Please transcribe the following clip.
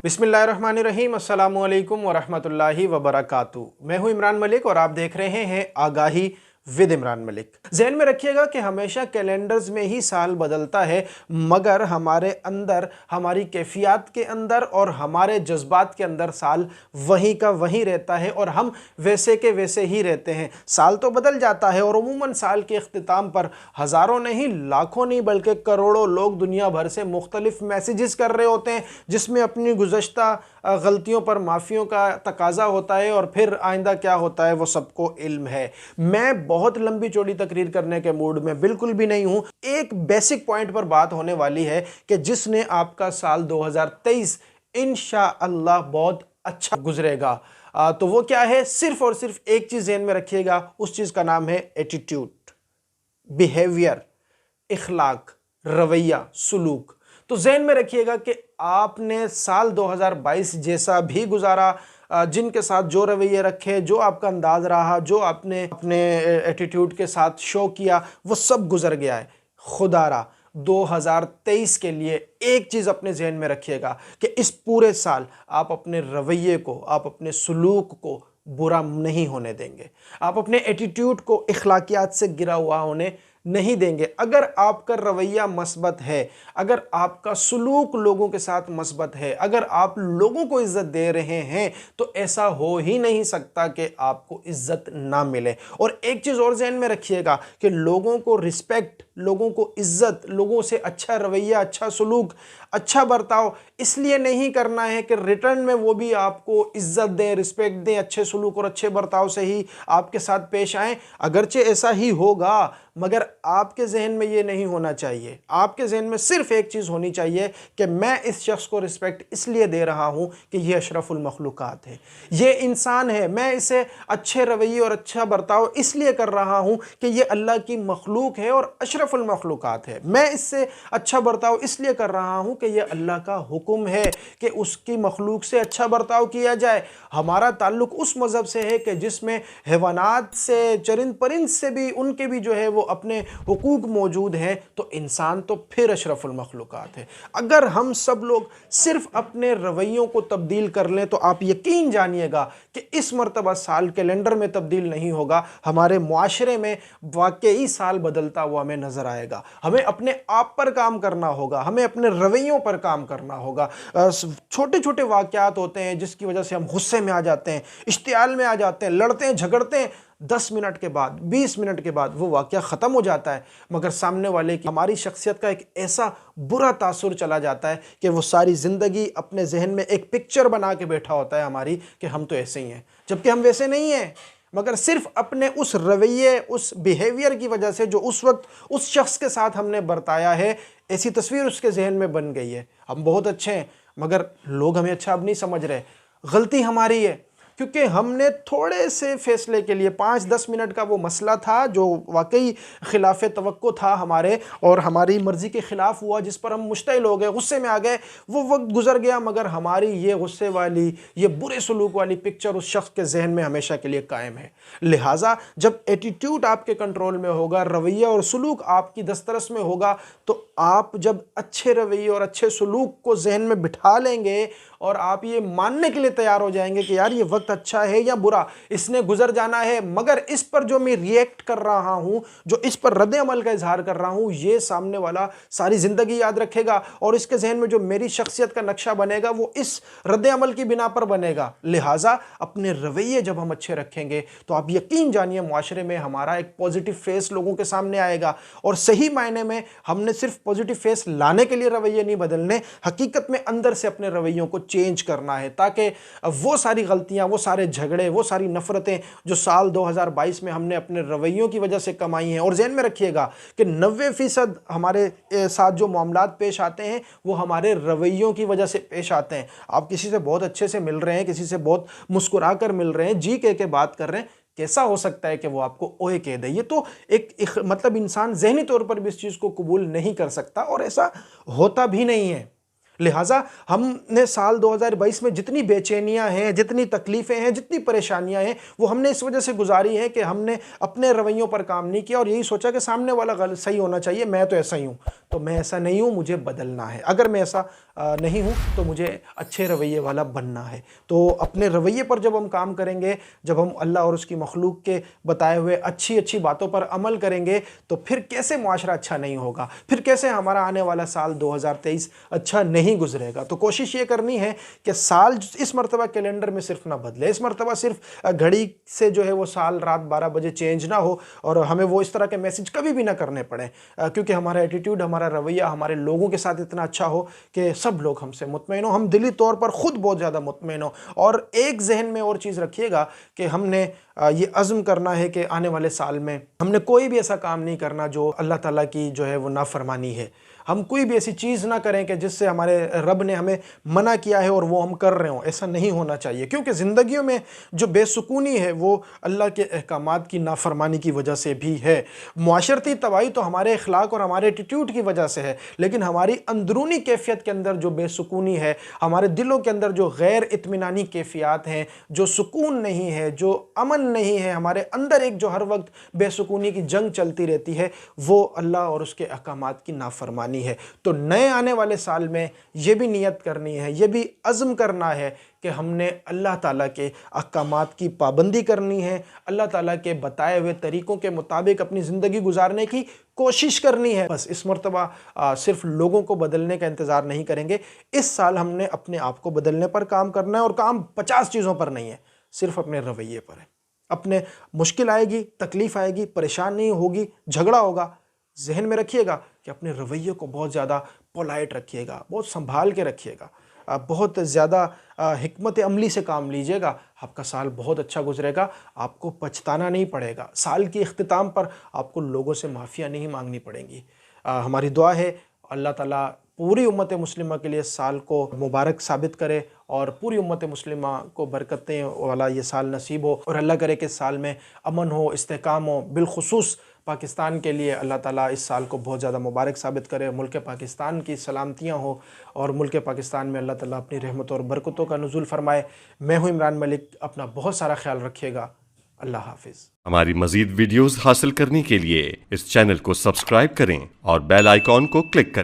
बिस्मिल्लाहिर्रहमानिर्रहीम, अस्सलामुअलैकुम वरहमतुल्लाहि वबरकातुहू। मैं हूं इमरान मलिक और आप देख रहे हैं आगाही विद इमरान मलिक। ज़हन में रखिएगा कि हमेशा कैलेंडर्स में ही साल बदलता है, मगर हमारे अंदर, हमारी कैफियत के अंदर और हमारे जज्बात के अंदर साल वहीं का वहीं रहता है और हम वैसे के वैसे ही रहते हैं। साल तो बदल जाता है और उमूमन साल के अख्तिताम पर हज़ारों नहीं, लाखों नहीं, बल्कि करोड़ों लोग दुनिया भर से मुख्तलिफ मैसेजेस कर रहे होते हैं, जिसमें अपनी गुज़श्ता गलतियों पर माफ़ियों का तकाजा होता है और फिर आइंदा क्या होता है वो सबको इल्म है। मैं बहुत लंबी चौड़ी तकरीर करने के मूड में बिल्कुल भी नहीं हूं। एक बेसिक पॉइंट पर बात होने वाली है कि जिसने आपका साल 2023 इंशाअल्लाह बहुत अच्छा गुजरेगा। तो वो क्या है? सिर्फ और सिर्फ एक चीज़ ज़हन में रखिएगा, उस चीज़ का नाम है एटीट्यूड, बिहेवियर, इखलाक, रवैया, सुलूक। तो जहन में रखिएगा कि आपने साल 2022 जैसा भी गुजारा, जिनके साथ जो रवैये रखे, जो आपका अंदाज रहा, जो आपने अपने एटीट्यूड के साथ शो किया, वो सब गुजर गया है। खुदारा 2023 के लिए एक चीज़ अपने जहन में रखिएगा कि इस पूरे साल आप अपने रवैये को, आप अपने सुलूक को बुरा नहीं होने देंगे। आप अपने एटीट्यूड को इखलाकियात से गिरा हुआ होने नहीं देंगे। अगर आपका रवैया मस्बत है, अगर आपका सुलूक लोगों के साथ मस्बत है, अगर आप लोगों को इज्जत दे रहे हैं, तो ऐसा हो ही नहीं सकता कि आपको इज्जत ना मिले। और एक चीज़ और ज़हन में रखिएगा कि लोगों को रिस्पेक्ट, लोगों को इज्जत, लोगों से अच्छा रवैया, अच्छा सुलूक, अच्छा बर्ताव इसलिए नहीं करना है कि रिटर्न में वो भी आपको इज्जत दें, रिस्पेक्ट दें, अच्छे सुलूक और अच्छे बर्ताव से ही आपके साथ पेश आएँ। अगरचे ऐसा ही होगा, मगर आपके जहन में ये नहीं होना चाहिए। आपके जहन में सिर्फ एक चीज़ होनी चाहिए कि मैं इस शख्स को रिस्पेक्ट इसलिए दे रहा हूँ कि ये अशरफुल मखलूक़ात है, ये इंसान है। मैं इसे अच्छे रवैये और अच्छा बर्ताव इसलिए कर रहा हूँ कि ये अल्लाह की मखलूक है और अशरफुल मखलूक़ात है। मैं इससे अच्छा बर्ताव इसलिए कर रहा हूँ कि यह अल्लाह का हुक्म है कि उसकी मखलूक से अच्छा बर्ताव किया जाए। हमारा ताल्लुक़ उस मज़हब से है कि जिसमें हैवानात से, चरिंद परिंद से भी, उनके भी जो है वो अपने हुकूक मौजूद हैं, तो इंसान तो फिर अशरफुल मखलूक़ात है। अगर हम सब लोग सिर्फ अपने रवैयों को तब्दील कर लें तो आप यकीन जानिएगा कि इस मरतबा साल कैलेंडर में तब्दील नहीं होगा, हमारे मुआशरे में वाकई साल बदलता हुआ हमें नज़र आएगा। हमें अपने आप पर काम करना होगा, हमें अपने रवैयों पर काम करना होगा। छोटे छोटे वाक़यात होते हैं जिसकी वजह से हम गुस्से में आ जाते हैं, इश्तियाल में आ जाते हैं, लड़ते हैं, झगड़ते हैं। 10 मिनट के बाद, 20 मिनट के बाद वो वाक़या ख़त्म हो जाता है, मगर सामने वाले की, हमारी शख्सियत का एक ऐसा बुरा तासुर चला जाता है कि वो सारी ज़िंदगी अपने जहन में एक पिक्चर बना के बैठा होता है हमारी कि हम तो ऐसे ही हैं, जबकि हम वैसे नहीं हैं। मगर सिर्फ अपने उस रवैये, उस बिहेवियर की वजह से जो उस वक्त उस शख्स के साथ हमने बरताया है, ऐसी तस्वीर उसके जहन में बन गई है। हम बहुत अच्छे हैं, मगर लोग हमें अच्छा अब नहीं समझ रहे। गलती हमारी है, क्योंकि हमने थोड़े से फ़ैसले के लिए 5-10 मिनट का वो मसला था जो वाकई खिलाफ तवक्को था हमारे और हमारी मर्ज़ी के ख़िलाफ़ हुआ, जिस पर हम मुश्तइल हो गए, गुस्से में आ गए। वो वक्त गुजर गया, मगर हमारी ये गुस्से वाली, ये बुरे सलूक वाली पिक्चर उस शख्स के जहन में हमेशा के लिए कायम है। लिहाजा जब एटीट्यूड आपके कंट्रोल में होगा, रवैया और सलूक आपकी दस्तरस में होगा, तो आप जब अच्छे रवैये और अच्छे सलूक को जहन में बिठा लेंगे और आप ये मानने के लिए तैयार हो जाएंगे कि यार ये वक्त अच्छा है या बुरा, इसने गुजर जाना है, मगर इस पर जो मैं रिएक्ट कर रहा हूँ, जो इस पर रद्द अमल का इजहार कर रहा हूँ, ये सामने वाला सारी ज़िंदगी याद रखेगा और इसके जहन में जो मेरी शख्सियत का नक्शा बनेगा वो इस रद्द अमल की बिना पर बनेगा। लिहाजा अपने रवैये जब हम अच्छे रखेंगे तो आप यकीन जानिए मुआशरे में हमारा एक पॉजिटिव फेस लोगों के सामने आएगा। और सही मायने में हमने सिर्फ पॉजिटिव फेस लाने के लिए रवैये नहीं बदलने, हकीकत में अंदर से अपने रवैयों को चेंज करना है, ताकि वो सारी गलतियां, वो सारे झगड़े, वो सारी नफरतें जो साल 2022 में हमने अपने रवैयों की वजह से कमाई हैं। और ज़हन में रखिएगा कि 90% हमारे साथ जो मामलात पेश आते हैं वो हमारे रवैयों की वजह से पेश आते हैं। आप किसी से बहुत अच्छे से मिल रहे हैं, किसी से बहुत मुस्कुरा कर मिल रहे हैं, जी के बात कर रहे हैं, कैसा हो सकता है कि वो आपको ओए कह दे? ये तो एक मतलब इंसान ज़हनी तौर पर भी इस चीज़ को कबूल नहीं कर सकता और ऐसा होता भी नहीं है। लिहाजा हमने साल 2022 में जितनी बेचैनियां हैं, जितनी तकलीफ़ें हैं, जितनी परेशानियां हैं, वो हमने इस वजह से गुजारी है कि हमने अपने रवैयों पर काम नहीं किया और यही सोचा कि सामने वाला गलत सही होना चाहिए, मैं तो ऐसा ही हूँ। तो मैं ऐसा नहीं हूँ, मुझे बदलना है। अगर मैं ऐसा नहीं हूँ तो मुझे अच्छे रवैये वाला बनना है। तो अपने रवैये पर जब हम काम करेंगे, जब हम अल्लाह और उसकी मखलूक के बताए हुए अच्छी अच्छी बातों पर अमल करेंगे, तो फिर कैसे मुआशरा अच्छा नहीं होगा, फिर कैसे हमारा आने वाला साल 2023 अच्छा नहीं गुजरेगा। तो कोशिश ये करनी है कि साल इस मरतबा कैलेंडर में सिर्फ ना बदले, इस मरतबा सिर्फ घड़ी से जो है वो साल रात 12 बजे चेंज ना हो और हमें वो इस तरह के मैसेज कभी भी ना करने पड़े, क्योंकि हमारा एटीट्यूड, हमारा रवैया हमारे लोगों के साथ इतना अच्छा हो कि सब लोग हमसे मुतमईन हो, हम दिली तौर पर खुद बहुत ज़्यादा मुतमईन हो। और एक जहन में और चीज़ रखिएगा कि हमने ये अज़्म करना है कि आने वाले साल में हमने कोई भी ऐसा काम नहीं करना जो अल्लाह ताला की जो है वो नाफरमानी है। हम कोई भी ऐसी चीज़ ना करें कि जिससे हमारे रब ने हमें मना किया है और वो हम कर रहे हों, ऐसा नहीं होना चाहिए। क्योंकि ज़िंदगियों में जो बेसुकूनी है वो अल्लाह के अहकामात की नाफरमानी की वजह से भी है। मुआशरती तबाही तो हमारे अखलाक और हमारे एटीट्यूड की वजह से है, लेकिन हमारी अंदरूनी कैफियत के अंदर जो बेसुकूनी है, हमारे दिलों के अंदर जो गैर इत्मीनानी कैफियत हैं, जो सुकून नहीं है, जो अमन नहीं है, हमारे अंदर एक जो हर वक्त बेसुकूनी की जंग चलती रहती है, वो अल्लाह और उसके अहकामात की नाफरमानी है। तो नए आने वाले साल में ये भी नियत करनी है, ये भी अज़्म करना है कि हमने अल्लाह ताला के अहकामात की पाबंदी करनी है, अल्लाह ताला के बताए हुए तरीक़ों के मुताबिक अपनी ज़िंदगी गुजारने की कोशिश करनी है। बस इस मरतबा सिर्फ लोगों को बदलने का इंतज़ार नहीं करेंगे। इस साल हमने अपने आप को बदलने पर काम करना है और काम 50 चीज़ों पर नहीं है, सिर्फ अपने रवैये पर है। अपने मुश्किल आएगी, तकलीफ़ आएगी, परेशानी होगी, झगड़ा होगा, जहन में रखिएगा कि अपने रवैये को बहुत ज़्यादा पोलाइट रखिएगा, बहुत संभाल के रखिएगा, बहुत ज़्यादा हिकमत अमली से काम लीजिएगा। आपका साल बहुत अच्छा गुजरेगा, आपको पछताना नहीं पड़ेगा। साल की इख्तिताम पर आपको लोगों से माफ़िया नहीं मांगनी पड़ेंगी। हमारी दुआ है अल्लाह ताला पूरी उम्मत मुस्लिमा के लिए साल को मुबारक साबित करे और पूरी उम्मत मुस्लिमा को बरकतें वाला ये साल नसीब हो और अल्लाह करे कि इस साल में अमन हो, इस्तेकाम हो। बिलखुसूस पाकिस्तान के लिए अल्लाह ताला इस साल को बहुत ज़्यादा मुबारक साबित करे, मुल्क पाकिस्तान की सलामतियाँ हो और मुल्क पाकिस्तान में अल्लाह ताला अपनी रहमत और बरकतों का नुज़ुल फरमाए। मैं हूँ इमरान मलिक, अपना बहुत सारा ख्याल रखिएगा। अल्लाह हाफिज़। हमारी मज़ीद वीडियोज़ हासिल करने के लिए इस चैनल को सब्सक्राइब करें और बेल आइकॉन को क्लिक करें।